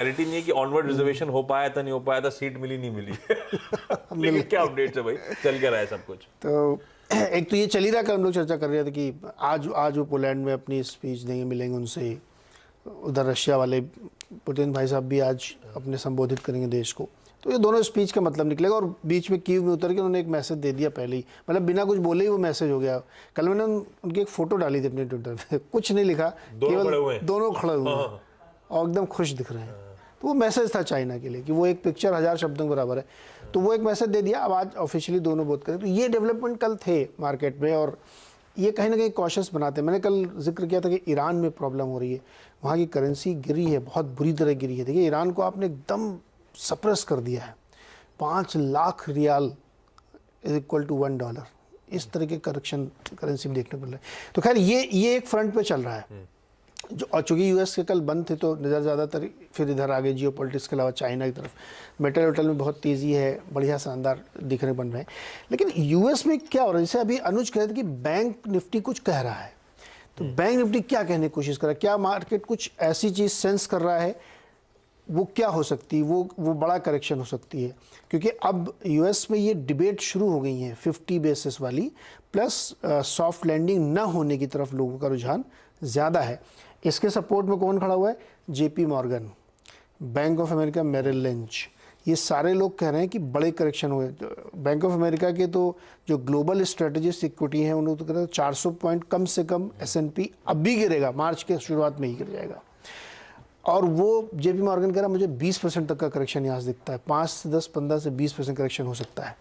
Clarity नहीं है कि ऑनवर्ड रिजर्वेशन हो पाया था, नहीं हो पाया था, सीट मिली नहीं मिली। लेकिन क्या अपडेट्स है भाई, चल क्या रहा है सब कुछ? तो एक तो ये चल ही रहा है, हम लोग चर्चा कर रहे थे कि आज वो पोलैंड में अपनी स्पीच देंगे, मिलेंगे उनसे। उधर रशिया वाले पुतिन भाई साहब भी आज अपने संबोधित करेंगे देश को। तो ये दोनों स्पीच का मतलब निकलेगा। और बीच में कीव में उतर के उन्होंने एक मैसेज दे दिया पहले ही, मतलब बिना कुछ बोले ही वो मैसेज हो गया। कल मैंने उनकी एक फोटो डाली थी अपने ट्विटर पे, कुछ नहीं लिखा, केवल दोनों खड़े हुए हैं और एकदम खुश दिख रहे हैं। तो वो मैसेज था चाइना के लिए कि वो एक पिक्चर 1000 शब्दों के बराबर है। तो वो एक मैसेज दे दिया। अब आज ऑफिशियली दोनों बात करें। तो ये डेवलपमेंट कल थे मार्केट में और ये कहीं ना कहीं कॉशियस बनाते हैं। मैंने कल जिक्र किया था कि ईरान में प्रॉब्लम हो रही है, वहाँ की करेंसी गिरी है, बहुत बुरी तरह गिरी है। देखिए ईरान को आपने एकदम सप्रेस कर दिया है। 5 lakh riyal is equal to $1, इस तरह के करेक्शन करेंसी में देखने को मिल रहा है। तो खैर ये एक फ्रंट पे चल रहा है जो, और चूँकि यूएस के कल बंद थे तो नज़र ज़्यादातर फिर इधर आगे जियो पॉलिटिक्स के अलावा चाइना की तरफ। मेटल वेटल में बहुत तेज़ी है, बढ़िया शानदार दिखने बन रहे हैं। लेकिन यूएस में क्या हो रहा है, जैसे अभी अनुज कह रहे थे कि बैंक निफ्टी कुछ कह रहा है, तो बैंक निफ्टी क्या कहने की कोशिश कर रहा है? क्या मार्केट कुछ ऐसी चीज़ सेंस कर रहा है? वो क्या हो सकती है? वो बड़ा करेक्शन हो सकती है, क्योंकि अब यूएस में ये डिबेट शुरू हो गई है 50 बेसिस वाली, प्लस सॉफ्ट लैंडिंग न होने की तरफ लोगों का रुझान ज़्यादा है। इसके सपोर्ट में कौन खड़ा हुआ है? JP Morgan, bank of America, Merrill Lynch, ये सारे लोग कह रहे हैं कि बड़े करेक्शन हुए। बैंक ऑफ अमेरिका के तो जो ग्लोबल स्ट्रेटेजिस्ट इक्विटी हैं उन्होंने तो कह रहे 400 पॉइंट कम से कम S&P अब भी गिरेगा, मार्च के शुरुआत में ही गिर जाएगा। और वो जेपी मॉर्गन कह रहा मुझे 20% तक का करेक्शन यहाँ से दिखता है, 5 से 10, 15 से 20% करेक्शन हो सकता है।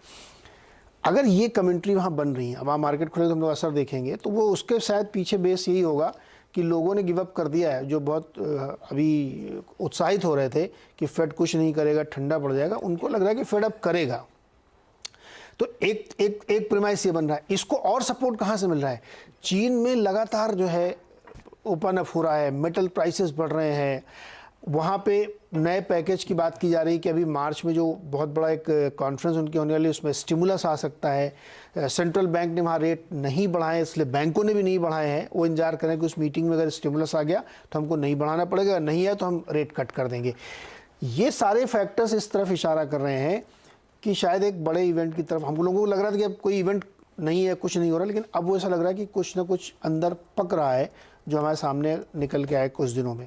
अगर ये कमेंट्री वहाँ बन रही है, अब वहाँ मार्केट खुले तो हम लोग असर देखेंगे, तो वो उसके शायद पीछे बेस यही होगा कि लोगों ने गिव अप कर दिया है, जो बहुत अभी उत्साहित हो रहे थे कि फेड कुछ नहीं करेगा, ठंडा पड़ जाएगा, उनको लग रहा है कि फेड अब करेगा। तो एक प्रेमाइस ये बन रहा है। इसको और सपोर्ट कहाँ से मिल रहा है? चीन में लगातार जो है ओपन अप हो रहा है, मेटल प्राइसेस बढ़ रहे हैं, वहाँ पे नए पैकेज की बात की जा रही है कि अभी मार्च में जो बहुत बड़ा एक कॉन्फ्रेंस उनकी होने वाली है उसमें स्टिमुलस आ सकता है। सेंट्रल बैंक ने वहाँ रेट नहीं बढ़ाए, इसलिए बैंकों ने भी नहीं बढ़ाए हैं। वो इंतजार करें कि उस मीटिंग में अगर स्टिमुलस आ गया तो हमको नहीं बढ़ाना पड़ेगा, नहीं है तो हम रेट कट कर देंगे। ये सारे फैक्टर्स इस तरफ इशारा कर रहे हैं कि शायद एक बड़े इवेंट की तरफ, हम लोगों को लग रहा था कि अब कोई इवेंट नहीं है, कुछ नहीं हो रहा, लेकिन अब वो ऐसा लग रहा है कि कुछ ना कुछ अंदर पक रहा है जो हमारे सामने निकल के आए कुछ दिनों में।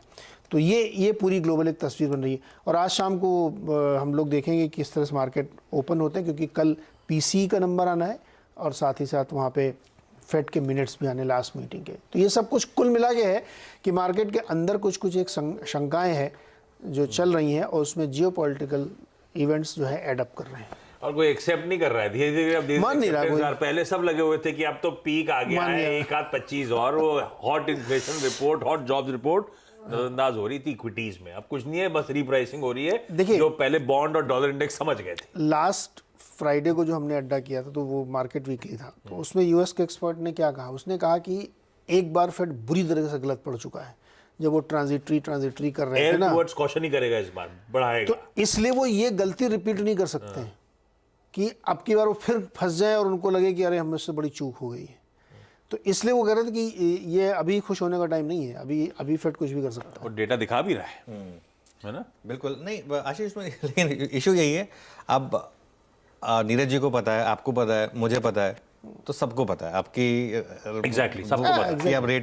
तो ये पूरी ग्लोबल एक तस्वीर बन रही है। और आज शाम को हम लोग देखेंगे किस तरह से मार्केट ओपन होते हैं, क्योंकि कल पीसी का नंबर आना है और साथ ही साथ वहाँ पे फेड के मिनट्स भी आने लास्ट मीटिंग के। तो ये सब कुछ कुल मिला के है कि मार्केट के अंदर कुछ एक शंकाएँ हैं जो चल रही हैं और उसमें जियो पॉलिटिकल इवेंट्स जो है एडअप कर रहे हैं और कोई एक्सेप्ट नहीं कर रहा है। धीरे धीरे अब मान नहीं रहा। पहले सब लगे हुए थे कि अब तो पीक आ गया है, एक आध 25 और वो hot inflation report, hot jobs report नजरअंदाज हो रही थी इक्विटीज में। अब कुछ नहीं है, बस रीप्राइसिंग हो रही है। देखिए जो पहले बॉन्ड और डॉलर इंडेक्स समझ गए थे। लास्ट फ्राइडे को जो हमने अड्डा किया था तो वो मार्केट वीकली था, तो उसमें यूएस के एक्सपर्ट ने क्या कहा? उसने कहा कि एक बार फेड बुरी तरह से गलत पड़ चुका है। जब वो ट्रांजिटरी कर रहे थे ना, कॉशन ही करेगा इस बार, बढ़ाएगा। तो इसलिए वो ये गलती रिपीट नहीं कर सकते हैं कि अब की बार वो फिर फंस जाए और उनको लगे कि अरे हमसे बड़ी चूक हो गई है। तो इसलिए वो कह रहे थे कि ये अभी खुश होने का टाइम नहीं है, अभी फेड कुछ भी कर सकता है। और डेटा दिखा भी रहा है ना? बिल्कुल नहीं आशीष में, लेकिन इशू यही है, अब नीरज जी को पता है, आपको पता है, मुझे पता है, तो सबको पता है, आपकी एग्जैक्टली सबको पता है कि अब रेट